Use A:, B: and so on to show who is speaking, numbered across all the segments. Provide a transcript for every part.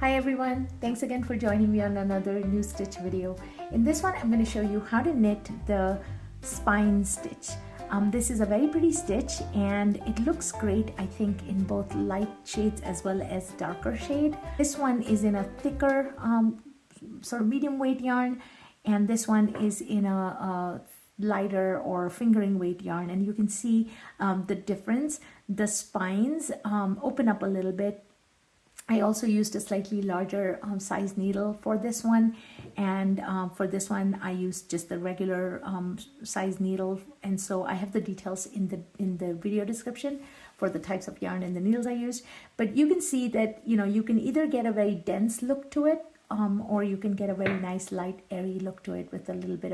A: Hi everyone, thanks again for joining me on another new stitch video. In this one I'm going to show you how to knit the spine stitch. This is a very pretty stitch and it looks great, I think, in both light shades as well as darker shade. This one is in a thicker sort of medium weight yarn, and this one is in a lighter or fingering weight yarn, and you can see the difference. The spines open up a little bit. I also used a slightly larger size needle for this one, and for this one I used just the regular size needle, and so I have the details in the video description for the types of yarn and the needles I used. But you can see that you can either get a very dense look to it, or you can get a very nice light airy look to it with a little bit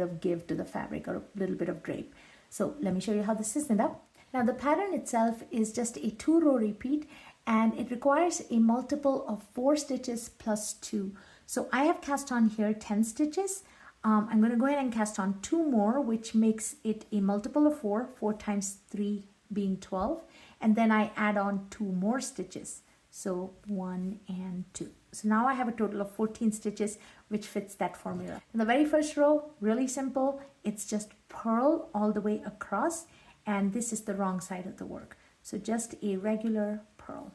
A: of give to the fabric or a little bit of drape. So let me show you how this is knit up. Now the pattern itself is just a 2-row repeat, and it requires a multiple of 4 stitches plus 2. So I have cast on here 10 stitches. I'm going to go ahead and cast on 2 more, which makes it a multiple of 4. 4 times 3 being 12, and then I add on 2 more stitches. So 1 and 2. So now I have a total of 14 stitches, which fits that formula. In the very first row, really simple. It's just purl all the way across, and this is the wrong side of the work. So just a regular purl.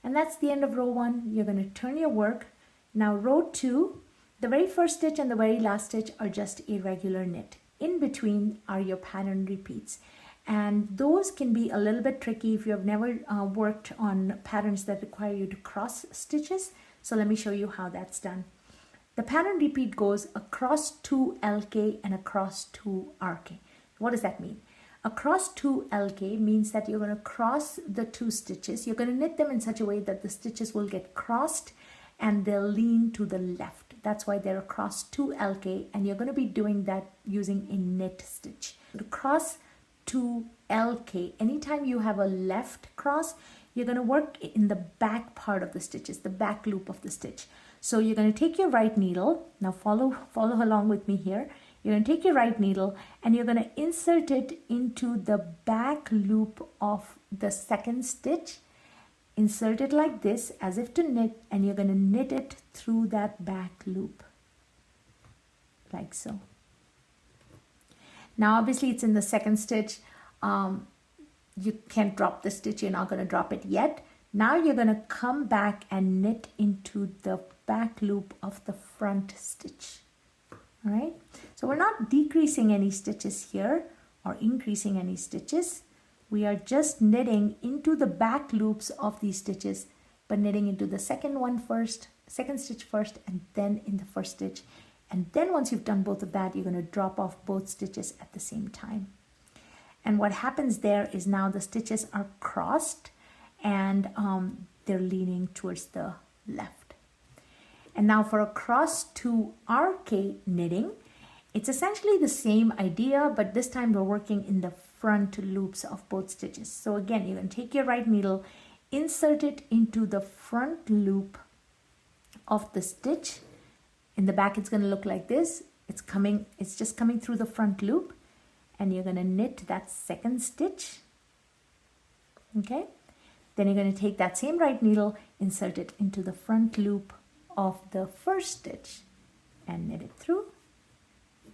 A: And that's the end of row 1. You're going to turn your work. Now row 2, the very first stitch and the very last stitch are just a regular knit. In between are your pattern repeats. And those can be a little bit tricky if you have never worked on patterns that require you to cross stitches. So let me show you how that's done. The pattern repeat goes across 2 LK and across 2 RK. What does that mean? Across 2 LK means that you're going to cross the 2 stitches. You're going to knit them in such a way that the stitches will get crossed and they'll lean to the left. That's why they're across 2 LK, and you're going to be doing that using a knit stitch. To cross 2 LK, anytime you have a left cross, you're going to work in the back part of the stitches, the back loop of the stitch. So you're going to take your right needle. Now follow along with me here. You're going to take your right needle and you're going to insert it into the back loop of the second stitch. Insert it like this as if to knit, and you're going to knit it through that back loop like so. Now obviously it's in the second stitch. You can't drop the stitch. You're not going to drop it yet. Now you're going to come back and knit into the back loop of the front stitch. All right, so we're not decreasing any stitches here or increasing any stitches. We are just knitting into the back loops of these stitches, but knitting into the second stitch first, and then in the first stitch. And then once you've done both of that, you're going to drop off both stitches at the same time. And what happens there is now the stitches are crossed and they're leaning towards the left. And now for a cross 2 RK knitting, it's essentially the same idea, but this time we're working in the front loops of both stitches. So again, you're going to take your right needle, insert it into the front loop of the stitch. In the back it's going to look like this. It's just coming through the front loop, and you're going to knit that second stitch. Okay? Then you're going to take that same right needle, insert it into the front loop of the first stitch and knit it through,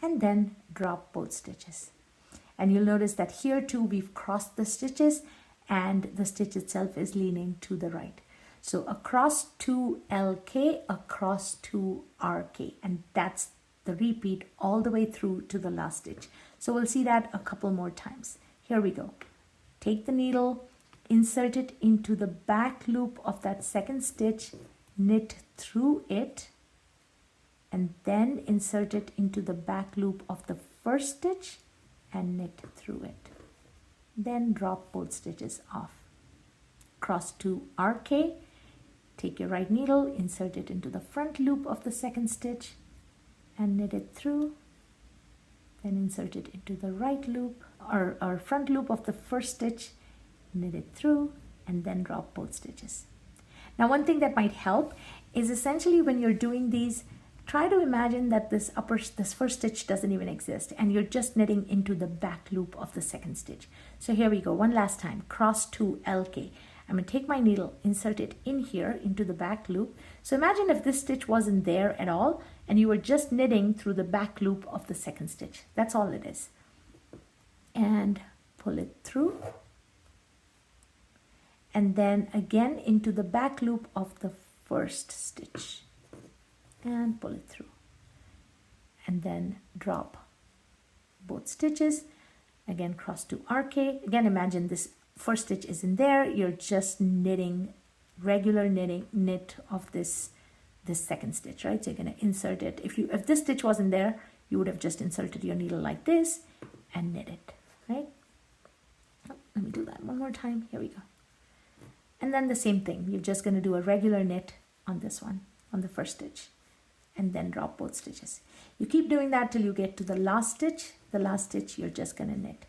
A: and then drop both stitches. And you'll notice that here too we've crossed the stitches and the stitch itself is leaning to the right. So across 2 LK, across 2 RK, and that's the repeat all the way through to the last stitch. So we'll see that a couple more times. Here we go. Take the needle, insert it into the back loop of that second stitch, knit through it, and then insert it into the back loop of the first stitch and knit through it. Then drop both stitches off. Cross 2 RK, take your right needle, insert it into the front loop of the second stitch and knit it through, then insert it into the right loop or front loop of the first stitch, knit it through, and then drop both stitches. Now one thing that might help is essentially when you're doing these, try to imagine that this first stitch doesn't even exist, and you're just knitting into the back loop of the second stitch. So here we go, one last time, cross 2 LK. I'm going to take my needle, insert it in here into the back loop. So imagine if this stitch wasn't there at all and you were just knitting through the back loop of the second stitch. That's all it is. And pull it through. And then again into the back loop of the first stitch. And pull it through. And then drop both stitches. Again, cross 2 RK. Again, imagine this first stitch is in there, you're just knitting, regular knit of this second stitch, right? So you're going to insert it. If this stitch wasn't there, you would have just inserted your needle like this and knit it, right? Oh, let me do that one more time. Here we go. And then the same thing, you're just going to do a regular knit on this one, on the first stitch, and then drop both stitches. You keep doing that till you get to the last stitch. The last stitch you're just going to knit.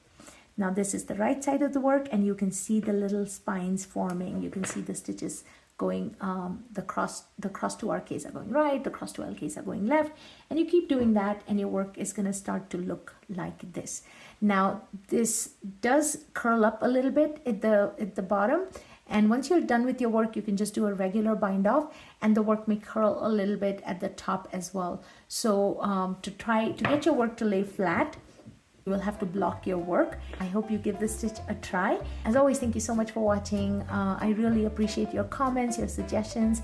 A: Now this is the right side of the work, and you can see the little spines forming. You can see the stitches going, the cross 2 RKs are going right, the cross 2 LKs are going left, and you keep doing that and your work is going to start to look like this. Now this does curl up a little bit at the bottom, and once you're done with your work, you can just do a regular bind off, and the work may curl a little bit at the top as well. So to get your work to lay flat, you will have to block your work. I hope you give this stitch a try. As always, thank you so much for watching. I really appreciate your comments, your suggestions.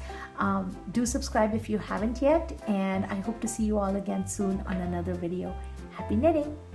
A: Do subscribe if you haven't yet, and I hope to see you all again soon on another video. Happy knitting!